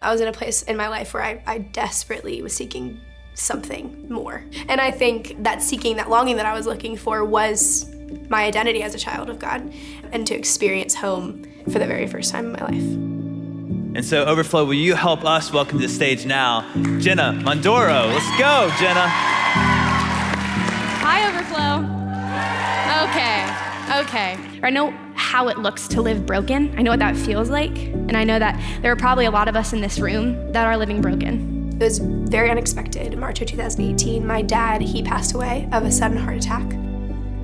I was in a place in my life where I desperately was seeking something more. And I think that seeking, that longing that I was looking for was my identity as a child of God and to experience home for the very first time in my life. And so Overflow, will you help us welcome to the stage now, Jenna Mondoro. Let's go, Jenna. Hi, Overflow. Okay. I know how it looks to live broken. I know what that feels like. And I know that there are probably a lot of us in this room that are living broken. It was very unexpected. In March of 2018, my dad, he passed away of a sudden heart attack.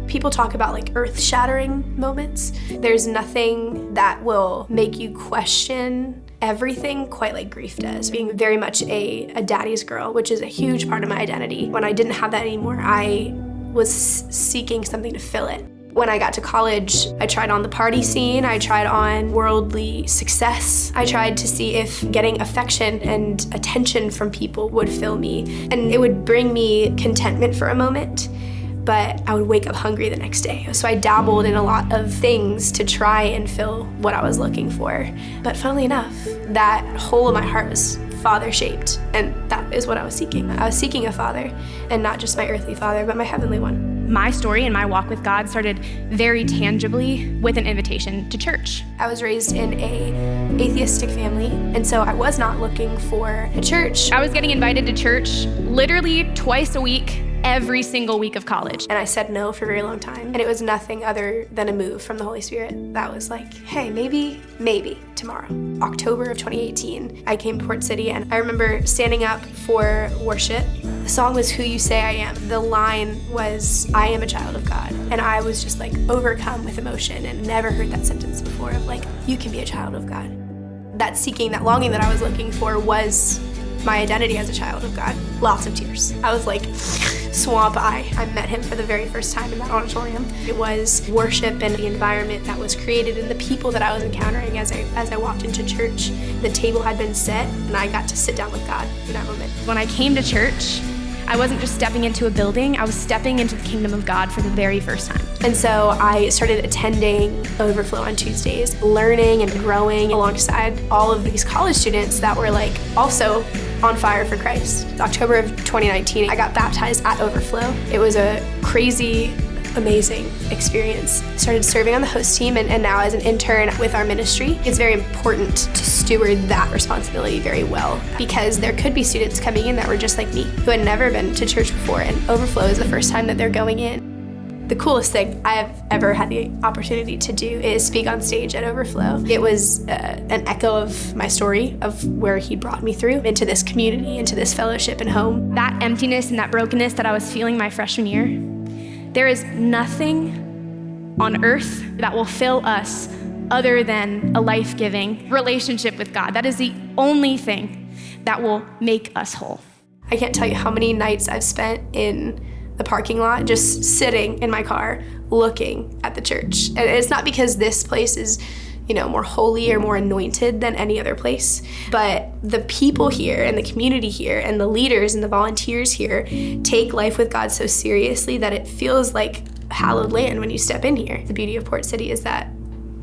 People talk about like earth-shattering moments. There's nothing that will make you question everything quite like grief does. Being very much a daddy's girl, which is a huge part of my identity. When I didn't have that anymore, I was seeking something to fill it. When I got to college, I tried on the party scene, I tried on worldly success. I tried to see if getting affection and attention from people would fill me. And it would bring me contentment for a moment, but I would wake up hungry the next day. So I dabbled in a lot of things to try and fill what I was looking for. But funnily enough, that hole in my heart was father-shaped, and that is what I was seeking. I was seeking a father, and not just my earthly father, but my heavenly one. My story and my walk with God started very tangibly with an invitation to church. I was raised in a atheistic family, and so I was not looking for a church. I was getting invited to church literally twice a week, every single week of college. And I said no for a very long time. And it was nothing other than a move from the Holy Spirit that was like, hey, maybe tomorrow. October of 2018, I came to Port City, and I remember standing up for worship. The song was Who You Say I Am. The line was, I am a child of God. And I was just like overcome with emotion and never heard that sentence before of like, you can be a child of God. That seeking, that longing that I was looking for was my identity as a child of God. Lots of tears. I was like, swamp eye. I met him for the very first time in that auditorium. It was worship and the environment that was created and the people that I was encountering as I walked into church. The table had been set, and I got to sit down with God in that moment. When I came to church, I wasn't just stepping into a building, I was stepping into the kingdom of God for the very first time. And so I started attending Overflow on Tuesdays, learning and growing alongside all of these college students that were like also on fire for Christ. October of 2019, I got baptized at Overflow. It was a crazy, amazing experience. Started serving on the host team and now as an intern with our ministry. It's very important to steward that responsibility very well, because there could be students coming in that were just like me, who had never been to church before, and Overflow is the first time that they're going in. The coolest thing I have ever had the opportunity to do is speak on stage at Overflow. It was an echo of my story of where he brought me through into this community, into this fellowship and home. That emptiness and that brokenness that I was feeling my freshman year, there is nothing on earth that will fill us other than a life-giving relationship with God. That is the only thing that will make us whole. I can't tell you how many nights I've spent in the parking lot, just sitting in my car, looking at the church. And it's not because this place is, more holy or more anointed than any other place, but the people here and the community here and the leaders and the volunteers here take life with God so seriously that it feels like hallowed land when you step in here. The beauty of Port City is that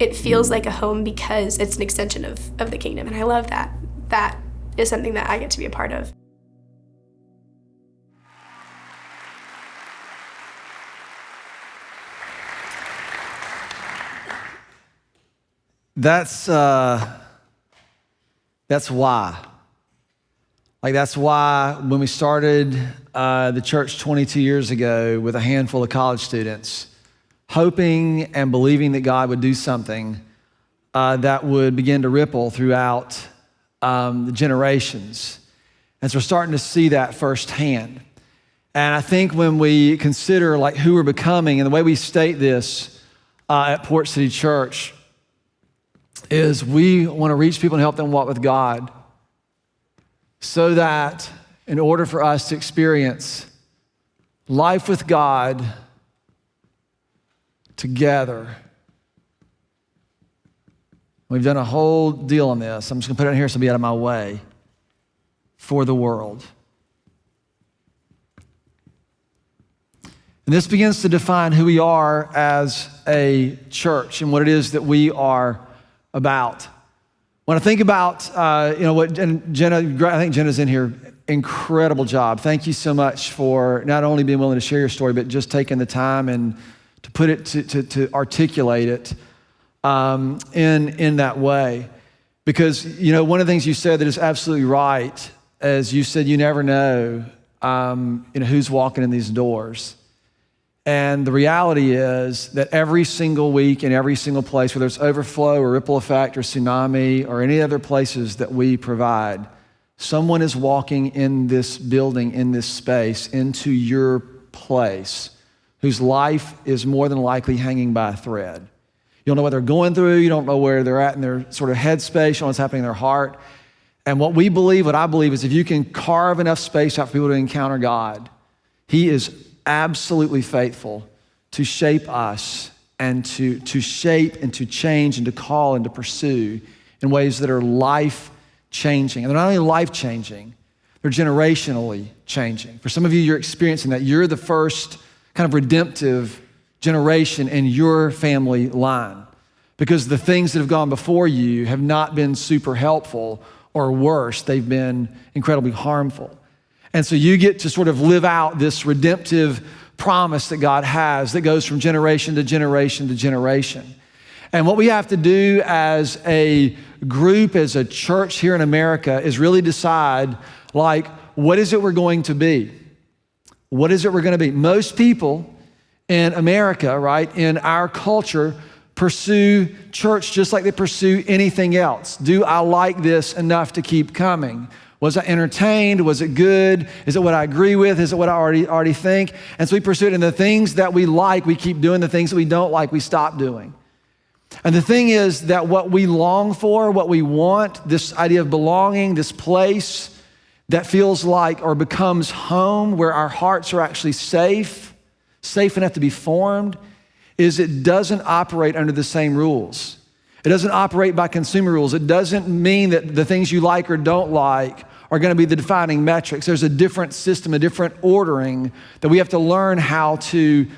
it feels like a home because it's an extension of the kingdom, and I love that. That is something that I get to be a part of. That's why. That's why when we started the church 22 years ago with a handful of college students, hoping and believing that God would do something that would begin to ripple throughout the generations. And so we're starting to see that firsthand. And I think when we consider who we're becoming, and the way we state this at Port City Church, is we want to reach people and help them walk with God, so that in order for us to experience life with God together, we've done a whole deal on this. I'm just gonna put it in here so it'll be out of my way. For the world. And this begins to define who we are as a church and what it is that we are about. When I think about, and Jenna, I think Jenna's in here, incredible job. Thank you so much for not only being willing to share your story, but just taking the time and to put it, to articulate it in that way. Because, one of the things you said that is absolutely right, as you said, you never know, who's walking in these doors. And the reality is that every single week in every single place, whether it's overflow or ripple effect or tsunami or any other places that we provide, someone is walking in this building, in this space, into your place, whose life is more than likely hanging by a thread. You don't know what they're going through. You don't know where they're at in their sort of headspace. You don't know what's happening in their heart. And what I believe is if you can carve enough space out for people to encounter God, He is absolutely faithful to shape us and to shape and to change and to call and to pursue in ways that are life-changing. And they're not only life-changing, they're generationally changing. For some of you, you're experiencing that. You're the first kind of redemptive generation in your family line because the things that have gone before you have not been super helpful, or worse, they've been incredibly harmful. And so you get to sort of live out this redemptive promise that God has that goes from generation to generation to generation. And what we have to do as a group, as a church here in America, is really decide, what is it we're going to be? What is it we're going to be? Most people in America, right, in our culture, pursue church just like they pursue anything else. Do I like this enough to keep coming? Was I entertained? Was it good? Is it what I agree with? Is it what I already think? And so we pursue it. And the things that we like, we keep doing. The things that we don't like, we stop doing. And the thing is that what we long for, what we want, this idea of belonging, this place that feels like or becomes home, where our hearts are actually safe enough to be formed, is it doesn't operate under the same rules. It doesn't operate by consumer rules. It doesn't mean that the things you like or don't like are going to be the defining metrics. There's a different system, a different ordering that we have to learn how to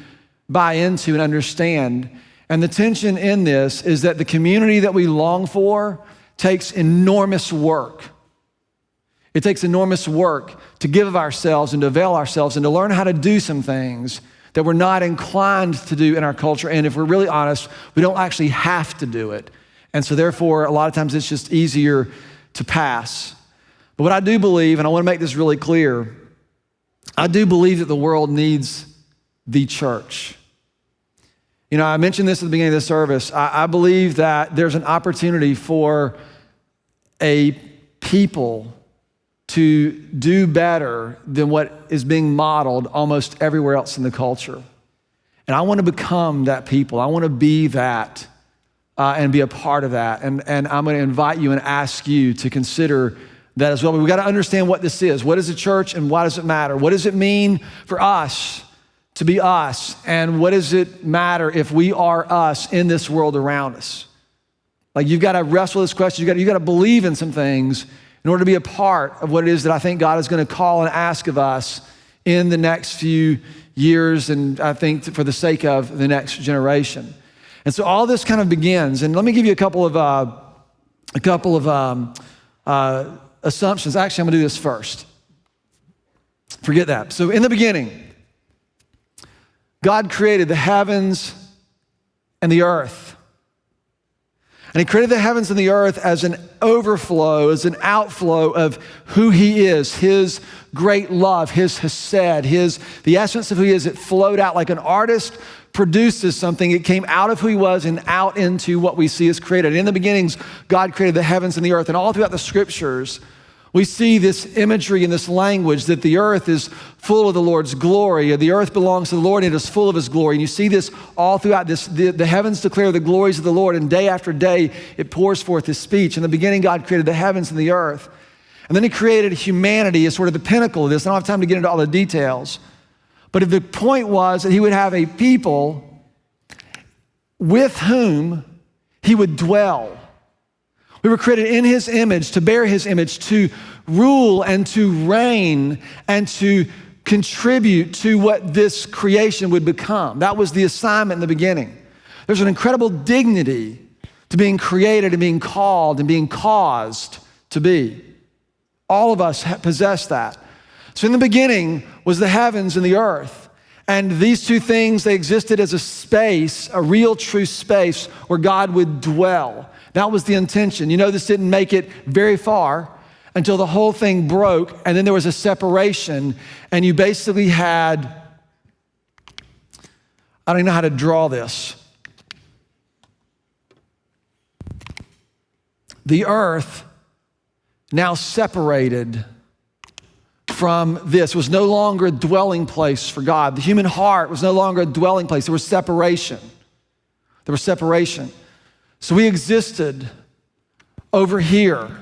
buy into and understand. And the tension in this is that the community that we long for takes enormous work. It takes enormous work to give of ourselves and to avail ourselves and to learn how to do some things that we're not inclined to do in our culture. And if we're really honest, we don't actually have to do it. And so therefore, a lot of times it's just easier to pass. But what I do believe, and I want to make this really clear, I do believe that the world needs the church. I mentioned this at the beginning of the service. I believe that there's an opportunity for a people to do better than what is being modeled almost everywhere else in the culture. And I want to become that people. I want to be that and be a part of that. And I'm going to invite you and ask you to consider that as well. But we got to understand what this is. What is a church and why does it matter? What does it mean for us to be us? And what does it matter if we are us in this world around us? You've got to wrestle with this question. You got to believe in some things in order to be a part of what it is that I think God is going to call and ask of us in the next few years, and I think for the sake of the next generation. And so all this kind of begins, and let me give you a couple of assumptions. Actually, I'm going to do this first. Forget that. So in the beginning, God created the heavens and the earth. And He created the heavens and the earth as an overflow, as an outflow of who He is, His great love, His hesed, the essence of who He is. It flowed out like an artist produces something. It came out of who He was and out into what we see as created. In the beginnings, God created the heavens and the earth. And all throughout the scriptures, we see this imagery and this language that the earth is full of the Lord's glory. The earth belongs to the Lord and it is full of His glory. And you see this all throughout this. The heavens declare the glories of the Lord, and day after day it pours forth His speech. In the beginning, God created the heavens and the earth. And then He created humanity as sort of the pinnacle of this. I don't have time to get into all the details. But the point was that He would have a people with whom He would dwell. We were created in His image, to bear His image, to rule and to reign and to contribute to what this creation would become. That was the assignment in the beginning. There's an incredible dignity to being created and being called and being caused to be. All of us possess that. So in the beginning was the heavens and the earth. And these two things, they existed as a space, a real true space where God would dwell. That was the intention. You know, this didn't make it very far until the whole thing broke, and then there was a separation, and you basically had, I don't even know how to draw this. The earth now separated from this. It was no longer a dwelling place for God. The human heart was no longer a dwelling place. There was separation. There was separation. So we existed over here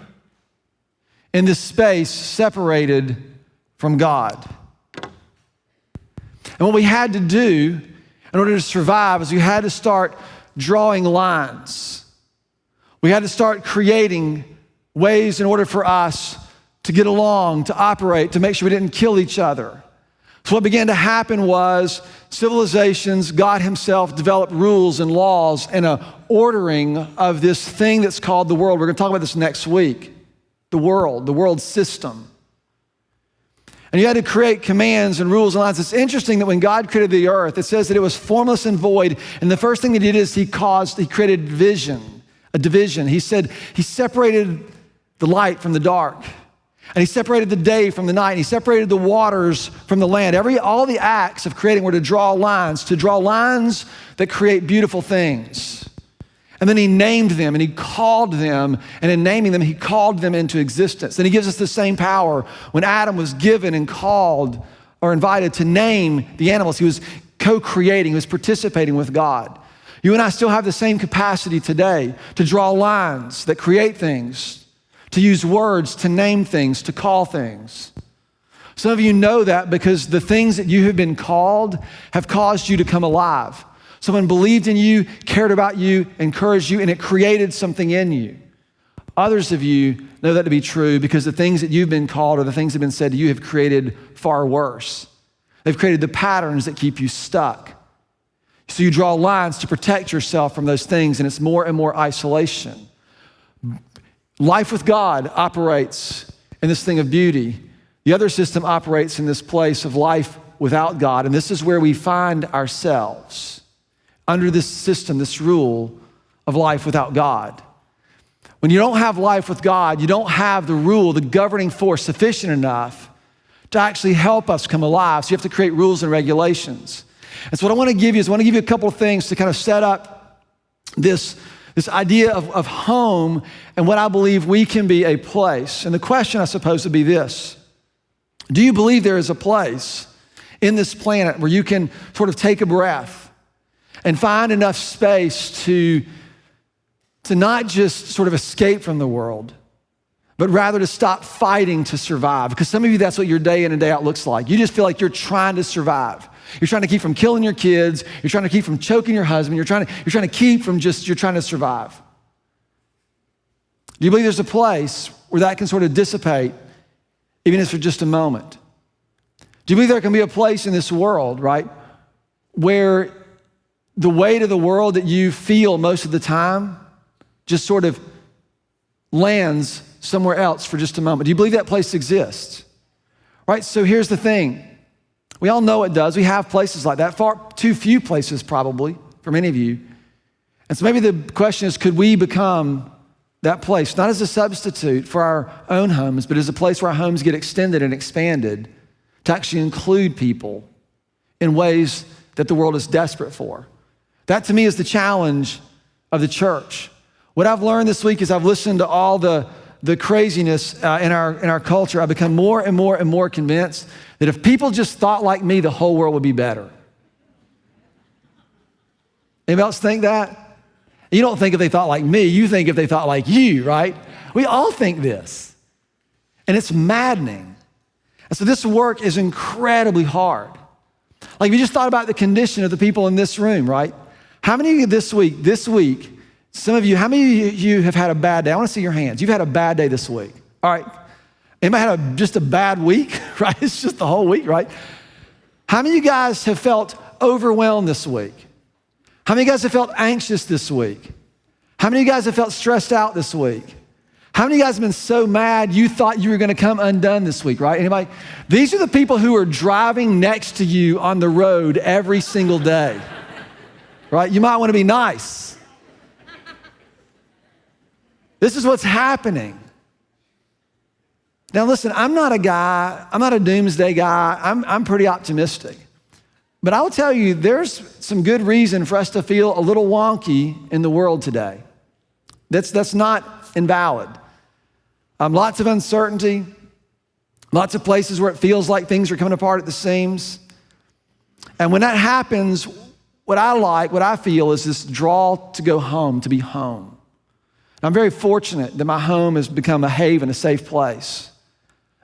in this space separated from God. And what we had to do in order to survive is we had to start drawing lines. We had to start creating ways in order for us to get along, to operate, to make sure we didn't kill each other. So what began to happen was civilizations, God himself developed rules and laws and an ordering of this thing that's called the world. We're going to talk about this next week. The world system. And you had to create commands and rules and lines. It's interesting that when God created the earth, it says that it was formless and void. And the first thing that he did is he created a division. He said he separated the light from the dark. And he separated the day from the night. And he separated the waters from the land. All the acts of creating were to draw lines that create beautiful things. And then he named them and he called them. And in naming them, he called them into existence. And he gives us the same power. When Adam was given and called or invited to name the animals, he was co-creating, he was participating with God. You and I still have the same capacity today to draw lines that create things, to use words, to name things, to call things. Some of you know that because the things that you have been called have caused you to come alive. Someone believed in you, cared about you, encouraged you, and it created something in you. Others of you know that to be true because the things that you've been called or the things that have been said to you have created far worse. They've created the patterns that keep you stuck. So you draw lines to protect yourself from those things, and it's more and more isolation. Life with God operates in this thing of beauty. The other system operates in this place of life without God, and this is where we find ourselves under this system, this rule of life without God. When you don't have life with God, you don't have the rule, the governing force sufficient enough to actually help us come alive. So you have to create rules and regulations. And so what I want to give you is a couple of things to kind of set up this idea of home and what I believe we can be a place. And the question, I suppose, would be this: do you believe there is a place in this planet where you can sort of take a breath and find enough space to not just sort of escape from the world, but rather to stop fighting to survive? Because some of you, that's what your day in and day out looks like. You just feel like you're trying to survive. You're trying to keep from killing your kids. You're trying to keep from choking your husband. You're trying to keep from you're trying to survive. Do you believe there's a place where that can sort of dissipate, even if for just a moment? Do you believe there can be a place in this world, right, where the weight of the world that you feel most of the time just sort of lands somewhere else for just a moment? Do you believe that place exists? Right, so here's the thing. We all know it does. We have places like that, far too few places probably for many of you. And so maybe the question is, could we become that place, not as a substitute for our own homes, but as a place where our homes get extended and expanded to actually include people in ways that the world is desperate for? That to me is the challenge of the church. What I've learned this week is I've listened to all the craziness in our culture. I've become more and more and more convinced that if people just thought like me, the whole world would be better. Anybody else think that? You don't think if they thought like me, you think if they thought like you, right? We all think this. And it's maddening. And so this work is incredibly hard. Like if you just thought about the condition of the people in this room, right? How many of you this week, some of you, how many of you have had a bad day? I want to see your hands. You've had a bad day this week. All right. Anybody had just a bad week, right? It's just the whole week, right? How many of you guys have felt overwhelmed this week? How many of you guys have felt anxious this week? How many of you guys have felt stressed out this week? How many of you guys have been so mad you thought you were gonna come undone this week, right? Anybody? These are the people who are driving next to you on the road every single day, right? You might wanna be nice. This is what's happening. Now listen, I'm not a doomsday guy. I'm pretty optimistic. But I will tell you, there's some good reason for us to feel a little wonky in the world today. That's not invalid. Lots of uncertainty, lots of places where it feels like things are coming apart at the seams. And when that happens, what I feel is this draw to go home, to be home. And I'm very fortunate that my home has become a haven, a safe place.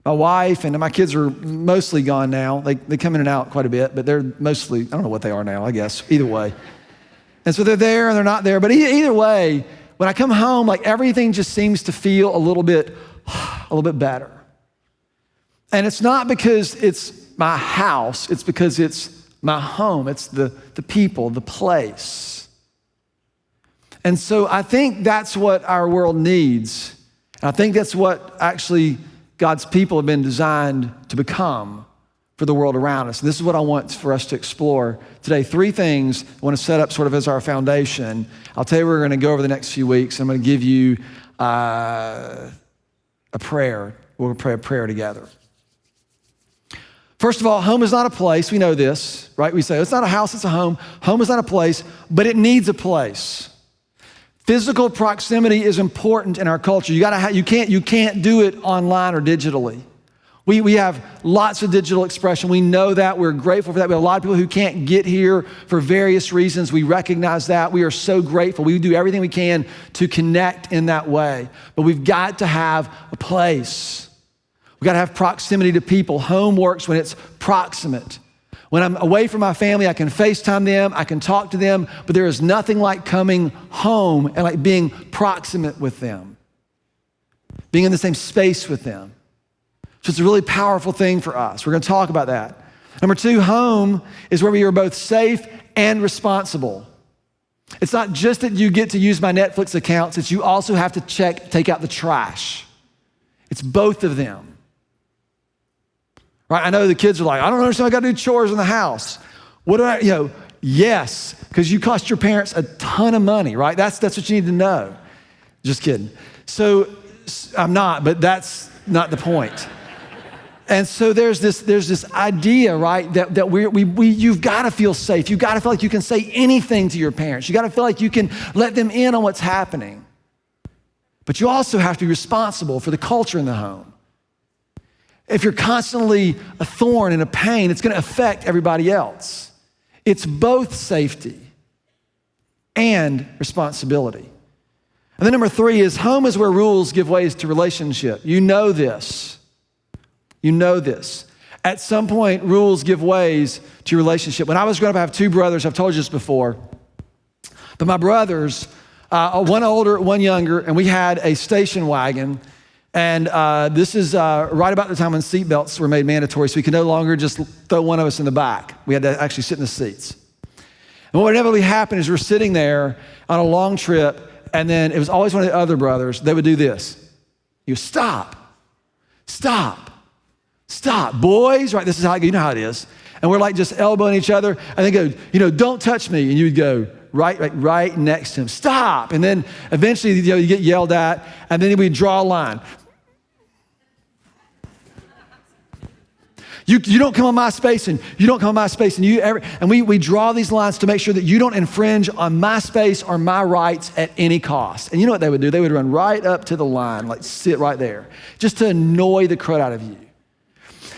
My wife and my kids are mostly gone now. They come in and out quite a bit, but they're mostly, I don't know what they are now, I guess, either way. And so they're there and they're not there. But either way, when I come home, like everything just seems to feel a little bit better. And it's not because it's my house, it's because it's my home. It's the people, the place. And so I think that's what our world needs. And I think that's what actually God's people have been designed to become for the world around us. And this is what I want for us to explore today. 3 things I want to set up sort of as our foundation. I'll tell you we're going to go over the next few weeks. I'm going to give you a prayer. We're going to pray a prayer together. First of all, home is not a place. We know this, right? We say it's not a house, it's a home. Home is not a place, but it needs a place. Physical proximity is important in our culture. You can't do it online or digitally. We have lots of digital expression. We know that. We're grateful for that. We have a lot of people who can't get here for various reasons. We recognize that. We are so grateful. We do everything we can to connect in that way. But we've got to have a place. We've got to have proximity to people. Home works when it's proximate. When I'm away from my family, I can FaceTime them, I can talk to them, but there is nothing like coming home and like being proximate with them, being in the same space with them. So it's a really powerful thing for us. We're gonna talk about that. Number 2, home is where we are both safe and responsible. It's not just that you get to use my Netflix accounts, it's you also have to take out the trash. It's both of them. Right? I know the kids are like, I don't understand, I gotta do chores in the house. What do yes, because you cost your parents a ton of money, right? That's what you need to know. Just kidding. So I'm not, but that's not the point. And so there's this idea, right, that you've gotta feel safe. You've gotta feel like you can say anything to your parents. You gotta feel like you can let them in on what's happening. But you also have to be responsible for the culture in the home. If you're constantly a thorn and a pain, it's gonna affect everybody else. It's both safety and responsibility. And then number 3 is home is where rules give ways to relationship. You know this. You know this. At some point, rules give ways to relationship. When I was growing up, I have 2 brothers. I've told you this before. But my brothers, one older, one younger, and we had a station wagon. And this is right about the time when seatbelts were made mandatory, so we could no longer just throw one of us in the back. We had to actually sit in the seats. And what would inevitably happen is we're sitting there on a long trip, and then it was always one of the other brothers. They would do this. You stop, boys, right? This is how, you know how it is. And we're like just elbowing each other, and they go, don't touch me. And you would go, right next to him, stop. And then eventually, you get yelled at, and then we draw a line. You don't come on my space, and you don't come on my space, and we draw these lines to make sure that you don't infringe on my space or my rights at any cost. And you know what they would do? They would run right up to the line, like sit right there, just to annoy the crud out of you.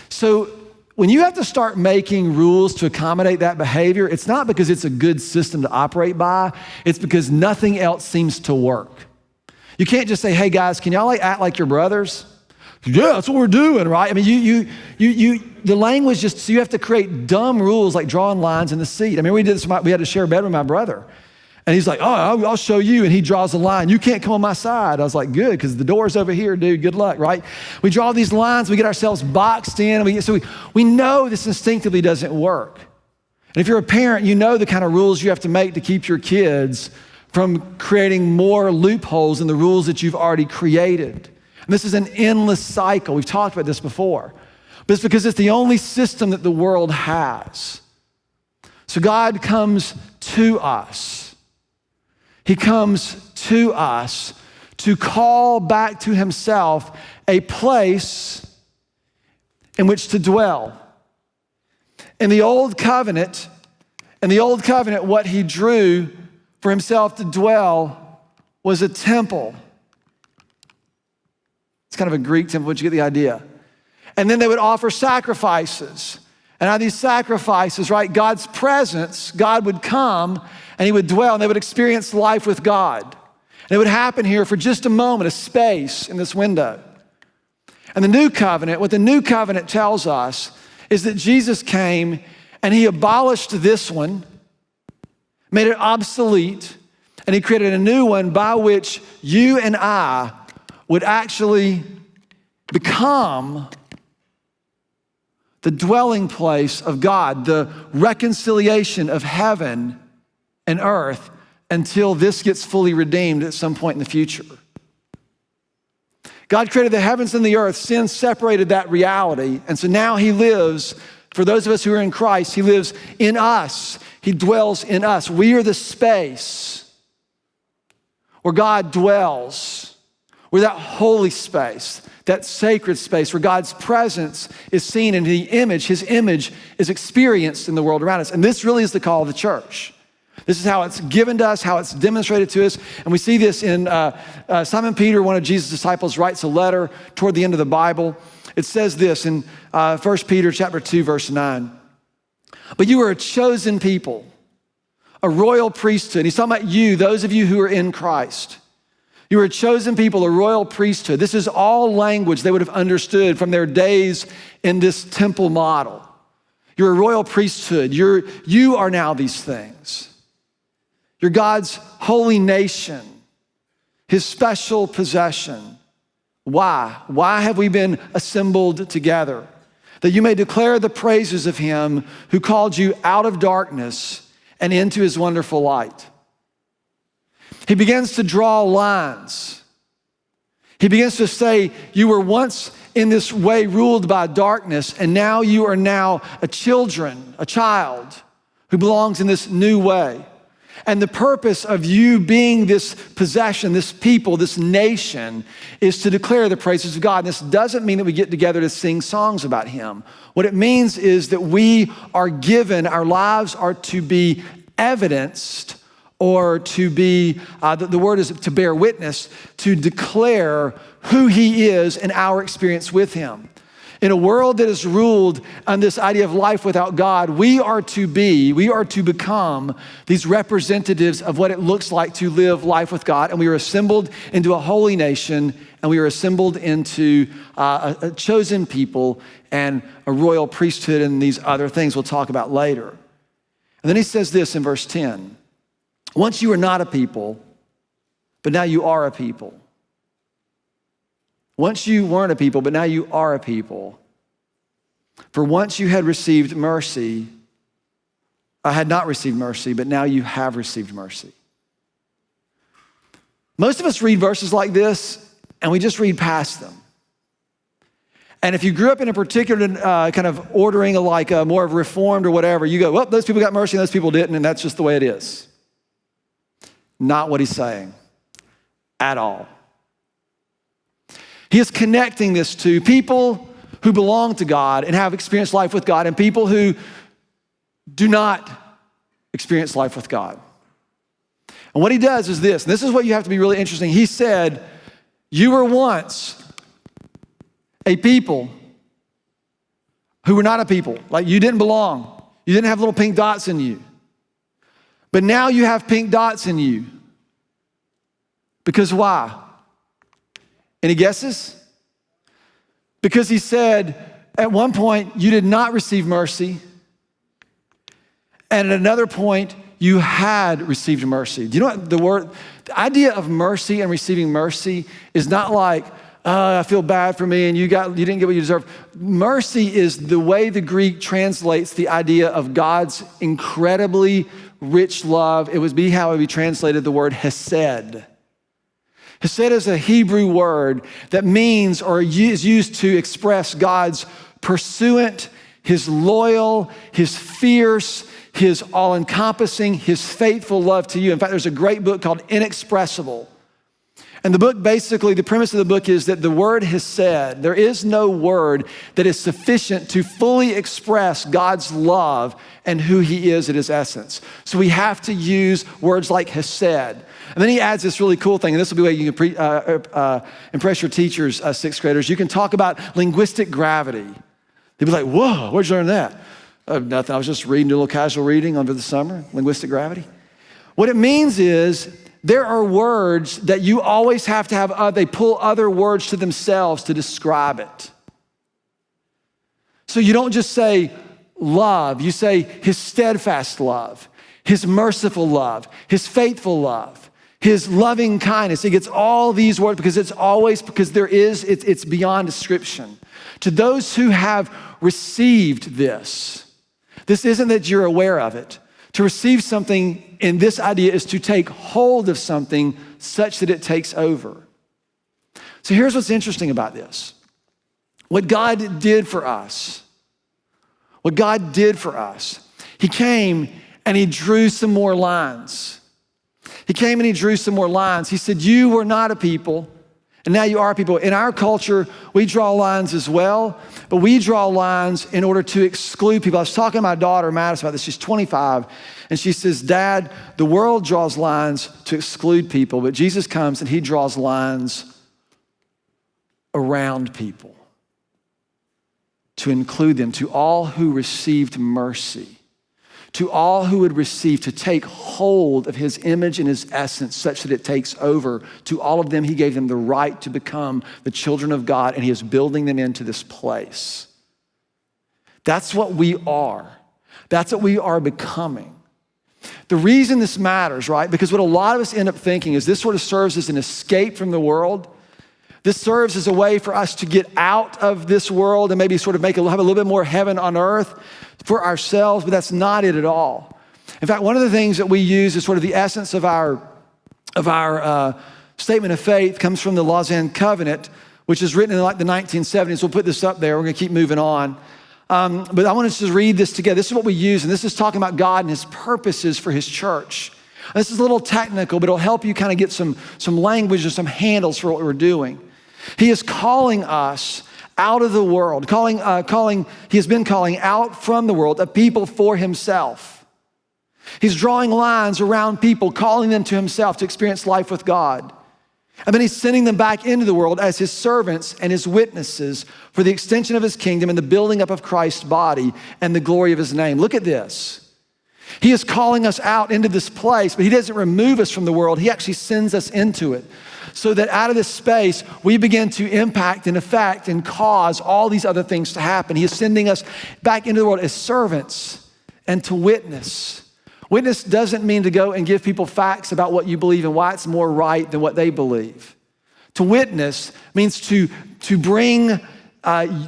So when you have to start making rules to accommodate that behavior, it's not because it's a good system to operate by, it's because nothing else seems to work. You can't just say, hey guys, can y'all act like your brothers? Yeah, that's what we're doing, right? I mean, the language just, so you have to create dumb rules like drawing lines in the seat. I mean, we did this, we had to share a bed with my brother. And he's like, oh, I'll show you. And he draws a line. You can't come on my side. I was like, good, because the door's over here, dude. Good luck, right? We draw these lines. We get ourselves boxed in. We know this instinctively doesn't work. And if you're a parent, you know the kind of rules you have to make to keep your kids from creating more loopholes in the rules that you've already created. And this is an endless cycle. We've talked about this before. But it's because it's the only system that the world has. So God comes to us. He comes to us to call back to himself a place in which to dwell. In the old covenant, what he drew for himself to dwell was a temple. It's kind of a Greek temple, but you get the idea. And then they would offer sacrifices. And out of these sacrifices, right, God's presence, God would come and he would dwell and they would experience life with God. And it would happen here for just a moment, a space in this window. And the new covenant, what the new covenant tells us is that Jesus came and he abolished this one, made it obsolete, and he created a new one by which you and I would actually become the dwelling place of God, the reconciliation of heaven and earth until this gets fully redeemed at some point in the future. God created the heavens and the earth. Sin separated that reality. And so now he lives, for those of us who are in Christ, he lives in us. He dwells in us. We are the space where God dwells. We're that holy space, that sacred space where God's presence is seen and his image is experienced in the world around us. And this really is the call of the church. This is how it's given to us, how it's demonstrated to us. And we see this in Simon Peter, one of Jesus' disciples, writes a letter toward the end of the Bible. It says this in 1 Peter chapter 2, verse 9. But you are a chosen people, a royal priesthood. He's talking about you, those of you who are in Christ. You are a chosen people, a royal priesthood. This is all language they would have understood from their days in this temple model. You're a royal priesthood. You are now these things. You're God's holy nation, his special possession. Why? Why have we been assembled together? That you may declare the praises of him who called you out of darkness and into his wonderful light. He begins to draw lines. He begins to say, you were once in this way ruled by darkness, and now you are now a child who belongs in this new way. And the purpose of you being this possession, this people, this nation, is to declare the praises of God. And this doesn't mean that we get together to sing songs about him. What it means is that we are given, our lives are to be evidenced, or to be, the word is to bear witness, to declare who he is and our experience with him. In a world that is ruled on this idea of life without God, we are to become these representatives of what it looks like to live life with God. And we are assembled into a holy nation, and we are assembled into a chosen people and a royal priesthood and these other things we'll talk about later. And then he says this in verse 10. Once you were not a people, but now you are a people. Once you weren't a people, but now you are a people. For once you had received mercy, I had not received mercy, but now you have received mercy. Most of us read verses like this, and we just read past them. And if you grew up in a particular kind of ordering, like more of Reformed or whatever, you go, well, those people got mercy and those people didn't, and that's just the way it is. Not what he's saying at all. He is connecting this to people who belong to God and have experienced life with God, and people who do not experience life with God. And what he does is this, and this is what you have to be really interesting. He said, you were once a people who were not a people. Like you didn't belong. You didn't have little pink dots in you. But now you have pink dots in you. Because why? Any guesses? Because he said, at one point, you did not receive mercy. And at another point, you had received mercy. Do you know what the idea of mercy and receiving mercy is not like, I feel bad for me and you didn't get what you deserve. Mercy is the way the Greek translates the idea of God's incredibly rich love. It would be how it would be translated the word hesed. Hesed is a Hebrew word that means or is used to express God's pursuant, his loyal, his fierce, his all-encompassing, his faithful love to you. In fact, there's a great book called Inexpressible. And the book, basically, the premise of the book is that the word hesed, there is no word that is sufficient to fully express God's love and who he is at his essence. So we have to use words like hesed. And then he adds this really cool thing, and this will be the way you can impress your teachers, sixth graders. You can talk about linguistic gravity. They'd be like, whoa, where'd you learn that? Nothing, I was just reading, doing a little casual reading over the summer, linguistic gravity. What it means is, there are words that you always have to have, they pull other words to themselves to describe it. So you don't just say love, you say his steadfast love, his merciful love, his faithful love, his loving kindness. It gets all these words because it's beyond description. To those who have received this isn't that you're aware of it. To receive something in this idea is to take hold of something such that it takes over. So here's what's interesting about this. What God did for us, he came and he drew some more lines. He said, you were not a people, and now you are people. In our culture, we draw lines as well, but we draw lines in order to exclude people. I was talking to my daughter, Madison, about this. She's 25, and she says, Dad, the world draws lines to exclude people, but Jesus comes and he draws lines around people to include them, to all who received mercy, to all who would receive, to take hold of his image and his essence such that it takes over. To all of them, he gave them the right to become the children of God, and he is building them into this place. That's what we are. That's what we are becoming. The reason this matters, right? Because what a lot of us end up thinking is this sort of serves as an escape from the world. This serves as a way for us to get out of this world and maybe sort of have a little bit more heaven on earth for ourselves, but that's not it at all. In fact, one of the things that we use is sort of the essence of our statement of faith comes from the Lausanne Covenant, which is written in like the 1970s. We'll put this up there. We're going to keep moving on. But I want us to read this together. This is what we use, and this is talking about God and his purposes for his church. This is a little technical, but it'll help you kind of get some language or some handles for what we're doing. He is calling us out of the world, he has been calling out from the world a people for himself. He's drawing lines around people, calling them to himself to experience life with God. And then he's sending them back into the world as his servants and his witnesses for the extension of his kingdom and the building up of Christ's body and the glory of his name. Look at this. He is calling us out into this place, but he doesn't remove us from the world. He actually sends us into it so that out of this space, we begin to impact and affect and cause all these other things to happen. He is sending us back into the world as servants and to witness. Witness doesn't mean to go and give people facts about what you believe and why it's more right than what they believe. To witness means to bring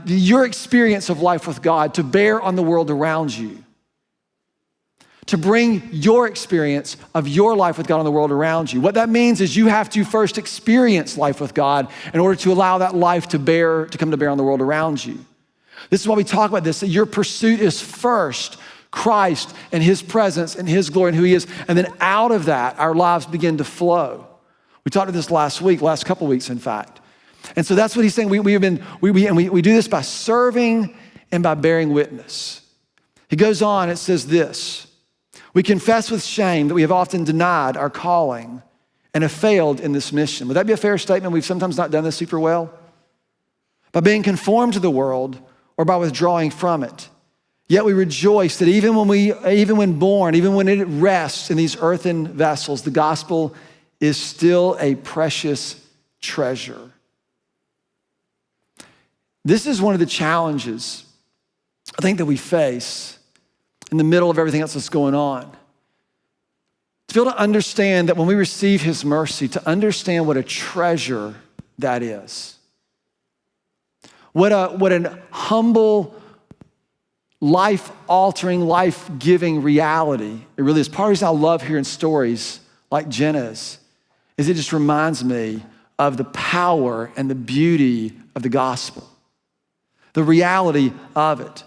your experience of life with God to bear on the world around you. To bring your experience of your life with God on the world around you. What that means is you have to first experience life with God in order to allow that life to come to bear on the world around you. This is why we talk about this, that your pursuit is first Christ and his presence and his glory and who he is. And then out of that, our lives begin to flow. We talked about this last couple weeks, in fact. And so that's what he's saying. We do this by serving and by bearing witness. He goes on, it says this: we confess with shame that we have often denied our calling and have failed in this mission. Would that be a fair statement? We've sometimes not done this super well. By being conformed to the world or by withdrawing from it. Yet we rejoice that even when it rests in these earthen vessels, the gospel is still a precious treasure. This is one of the challenges I think that we face in the middle of everything else that's going on. To be able to understand that when we receive his mercy, to understand what a treasure that is. What an humble life-altering, life-giving reality. It really is. Part of the reason I love hearing stories like Jenna's is it just reminds me of the power and the beauty of the gospel, the reality of it.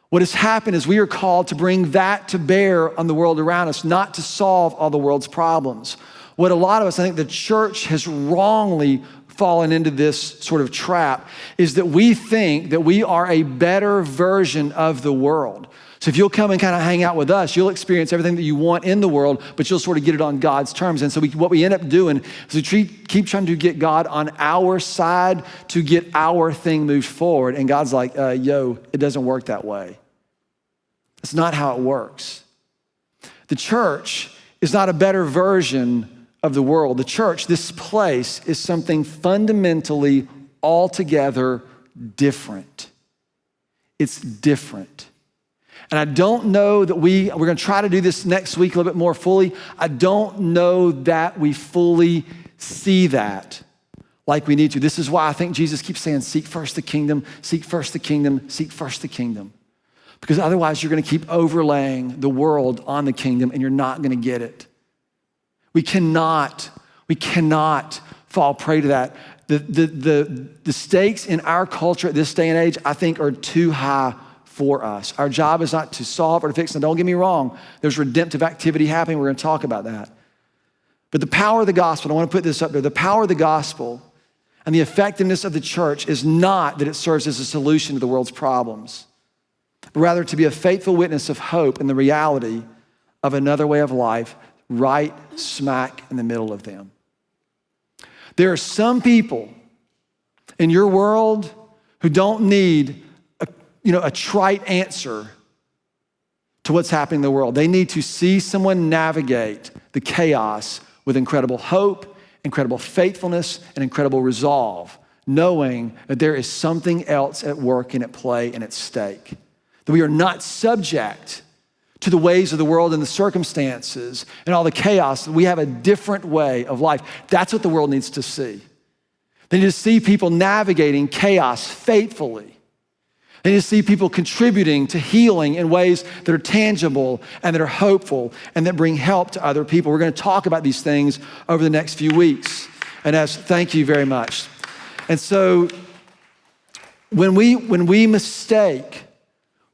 What has happened is we are called to bring that to bear on the world around us, not to solve all the world's problems. What a lot of us, I think the church has wrongly fallen into this sort of trap, is that we think that we are a better version of the world. So if you'll come and kind of hang out with us, you'll experience everything that you want in the world, but you'll sort of get it on God's terms. And so what we end up doing is we keep trying to get God on our side to get our thing moved forward. And God's like, it doesn't work that way. It's not how it works. The church is not a better version of the world. The church, this place, is something fundamentally altogether different. It's different. And I don't know that we're gonna try to do this next week a little bit more fully. I don't know that we fully see that like we need to. This is why I think Jesus keeps saying, seek first the kingdom, seek first the kingdom, seek first the kingdom. Because otherwise you're gonna keep overlaying the world on the kingdom and you're not gonna get it. We cannot fall prey to that. The stakes in our culture at this day and age, I think, are too high for us. Our job is not to solve or to fix. And don't get me wrong, there's redemptive activity happening. We're gonna talk about that. But the power of the gospel, I wanna put this up there, the power of the gospel and the effectiveness of the church is not that it serves as a solution to the world's problems, but rather to be a faithful witness of hope and the reality of another way of life right smack in the middle of them. There are some people in your world who don't need a trite answer to what's happening in the world. They need to see someone navigate the chaos with incredible hope, incredible faithfulness, and incredible resolve, knowing that there is something else at work and at play and at stake. That we are not subject to the ways of the world and the circumstances and all the chaos. We have a different way of life. That's what the world needs to see. They need to see people navigating chaos faithfully. They need to see people contributing to healing in ways that are tangible and that are hopeful and that bring help to other people. We're going to talk about these things over the next few weeks. And thank you very much. And so when we mistake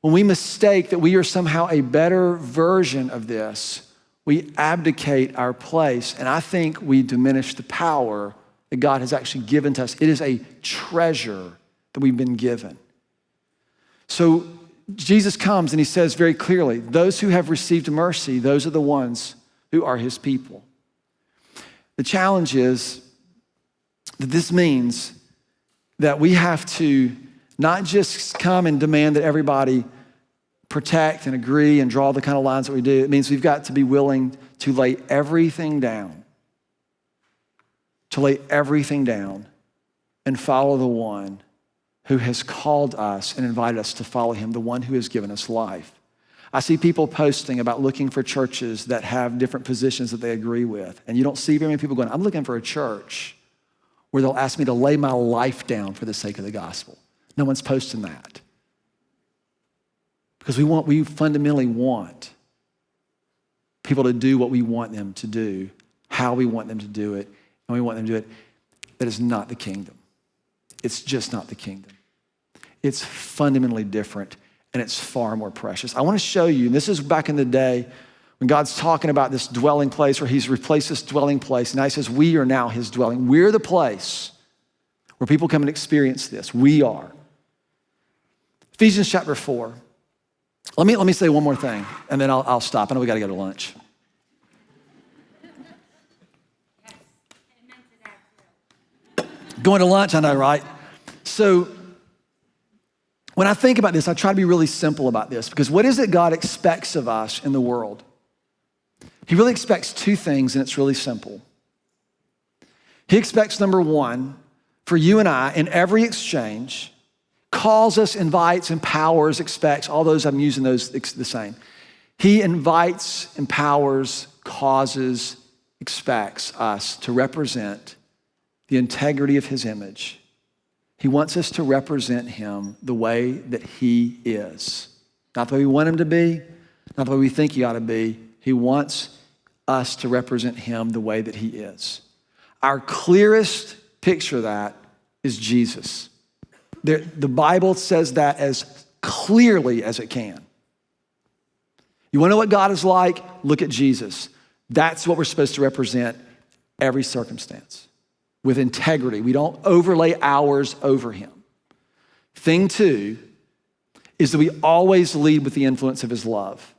that we are somehow a better version of this, we abdicate our place. And I think we diminish the power that God has actually given to us. It is a treasure that we've been given. So Jesus comes and he says very clearly, those who have received mercy, those are the ones who are his people. The challenge is that this means that we have to not just come and demand that everybody protect and agree and draw the kind of lines that we do. It means we've got to be willing to lay everything down, and follow the one who has called us and invited us to follow him, the one who has given us life. I see people posting about looking for churches that have different positions that they agree with. And you don't see very many people going, I'm looking for a church where they'll ask me to lay my life down for the sake of the gospel. No one's posting that. Because we fundamentally want people to do what we want them to do, how we want them to do it, and we want them to do it. That is not the kingdom. It's just not the kingdom. It's fundamentally different, and it's far more precious. I want to show you, and this is back in the day when God's talking about this dwelling place where he's replaced this dwelling place, and now he says, we are now his dwelling. We're the place where people come and experience this. We are. Ephesians chapter 4. Let me say one more thing, and then I'll stop. I know we got to go to lunch. Going to lunch, I know, right? So when I think about this, I try to be really simple about this, because what is it God expects of us in the world? He really expects two things, and it's really simple. He expects, number one, for you and I, in every exchange, calls us, invites, empowers, expects, all those, I'm using those the same. He invites, empowers, causes, expects us to represent the integrity of his image. He wants us to represent him the way that he is. Not the way we want him to be, not the way we think he ought to be. He wants us to represent him the way that he is. Our clearest picture of that is Jesus. The Bible says that as clearly as it can. You want to know what God is like? Look at Jesus. That's what we're supposed to represent every circumstance with integrity. We don't overlay ours over him. Thing two is that we always lead with the influence of his love.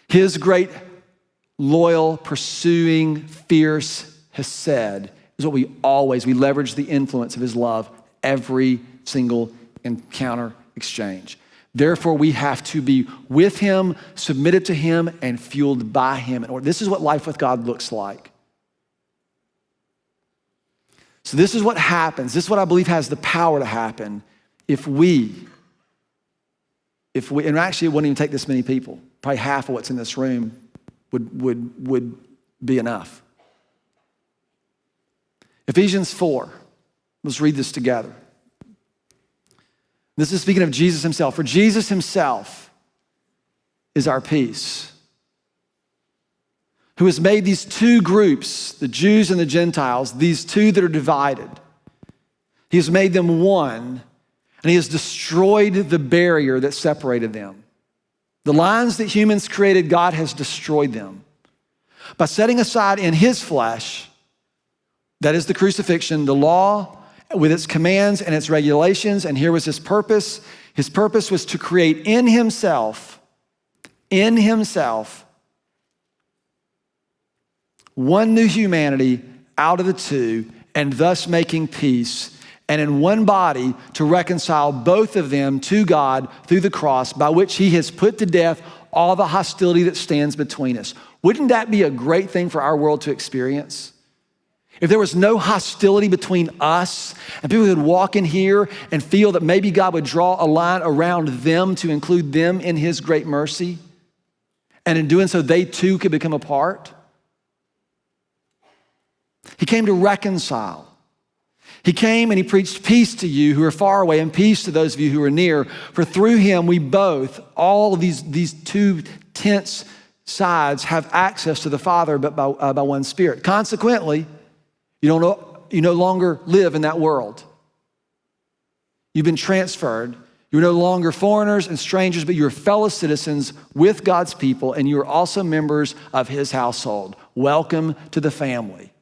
His great, loyal, pursuing, fierce hesed is what we leverage the influence of his love every single encounter, exchange. Therefore, we have to be with him, submitted to him, and fueled by him. This is what life with God looks like. So this is what happens. This is what I believe has the power to happen if we, and actually it wouldn't even take this many people. Probably half of what's in this room would be enough. Ephesians 4. Let's read this together. This is speaking of Jesus himself. For Jesus himself is our peace, who has made these two groups, the Jews and the Gentiles, these two that are divided. He has made them one, and he has destroyed the barrier that separated them. The lines that humans created, God has destroyed them. By setting aside in his flesh, that is the crucifixion, the law with its commands and its regulations, and here was his purpose. His purpose was to create in himself, one new humanity out of the two, and thus making peace, and in one body to reconcile both of them to God through the cross, by which he has put to death all the hostility that stands between us. Wouldn't that be a great thing for our world to experience? If there was no hostility between us and people could walk in here and feel that maybe God would draw a line around them to include them in his great mercy, and in doing so, they too could become a part. He came to reconcile. He came and he preached peace to you who are far away and peace to those of you who are near. For through him, we both, all of these two tense sides, have access to the Father, but by one Spirit. Consequently, you no longer live in that world. You've been transferred. You're no longer foreigners and strangers, but you're fellow citizens with God's people, and you're also members of his household. Welcome to the family.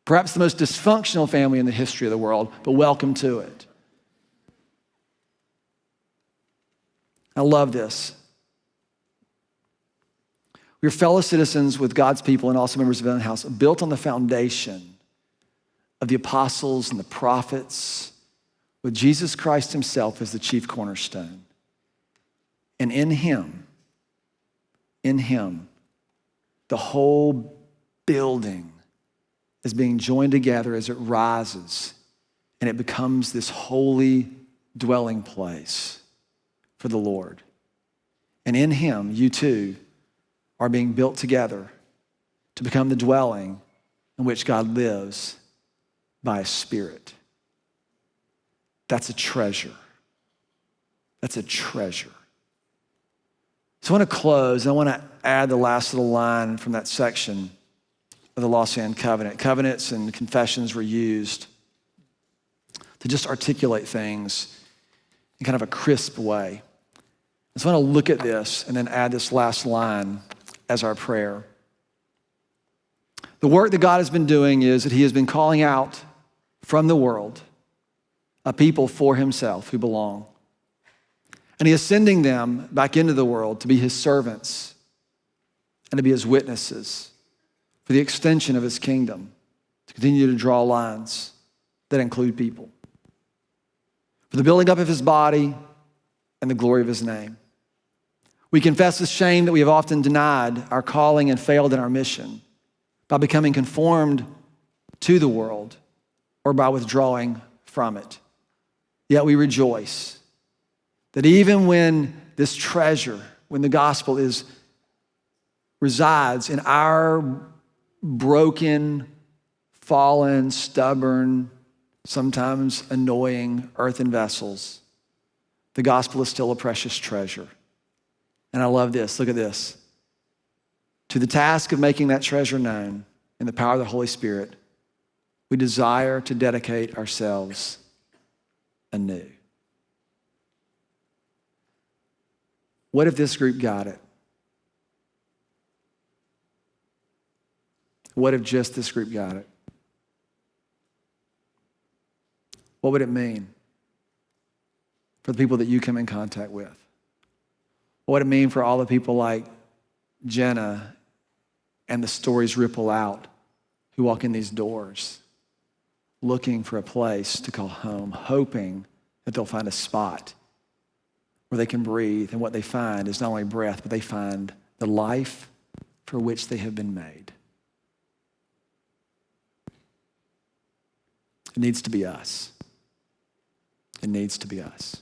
Perhaps the most dysfunctional family in the history of the world, but welcome to it. I love this. We're fellow citizens with God's people and also members of his own house, built on the foundation of the apostles and the prophets, with Jesus Christ himself as the chief cornerstone. And in him, the whole building is being joined together as it rises, and it becomes this holy dwelling place for the Lord. And in him, you too are being built together to become the dwelling in which God lives by his Spirit. That's a treasure. That's a treasure. So I want to close, and I want to add the last little line from that section of the Lausanne Covenant. Covenants and confessions were used to just articulate things in kind of a crisp way. So I want to look at this and then add this last line as our prayer. The work that God has been doing is that he has been calling out from the world a people for himself who belong. And he is sending them back into the world to be his servants and to be his witnesses for the extension of his kingdom, to continue to draw lines that include people, for the building up of his body and the glory of his name. We confess with shame that we have often denied our calling and failed in our mission by becoming conformed to the world or by withdrawing from it. Yet we rejoice that even when this treasure, when the gospel resides in our broken, fallen, stubborn, sometimes annoying earthen vessels, the gospel is still a precious treasure. And I love this. Look at this. To the task of making that treasure known in the power of the Holy Spirit, we desire to dedicate ourselves anew. What if this group got it? What if just this group got it? What would it mean for the people that you come in contact with? What would it mean for all the people like Jenna and the stories ripple out who walk in these doors looking for a place to call home, hoping that they'll find a spot where they can breathe, and what they find is not only breath, but they find the life for which they have been made. It needs to be us. It needs to be us.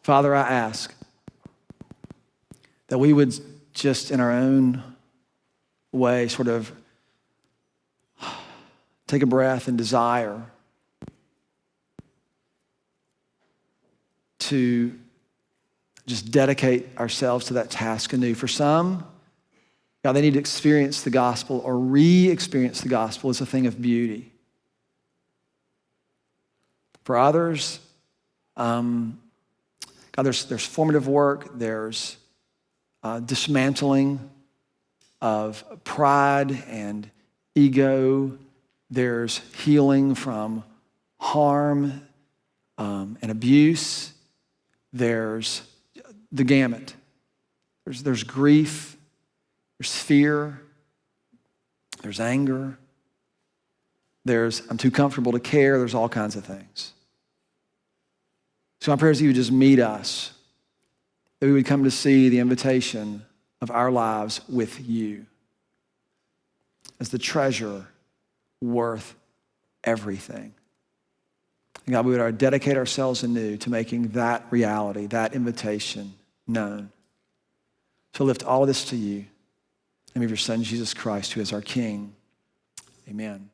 Father, I ask that we would just in our own way sort of take a breath and desire to just dedicate ourselves to that task anew. For some, God, they need to experience the gospel or re-experience the gospel as a thing of beauty. For others, God, there's formative work, there's dismantling of pride and ego, there's healing from harm and abuse, there's the gamut. There's grief, there's fear, there's anger, there's I'm too comfortable to care, there's all kinds of things. So my prayer is that you would just meet us, that we would come to see the invitation of our lives with you as the treasure worth everything. And God, we would dedicate ourselves anew to making that reality, that invitation known. So lift all of this to you. In the name of your Son, Jesus Christ, who is our King. Amen.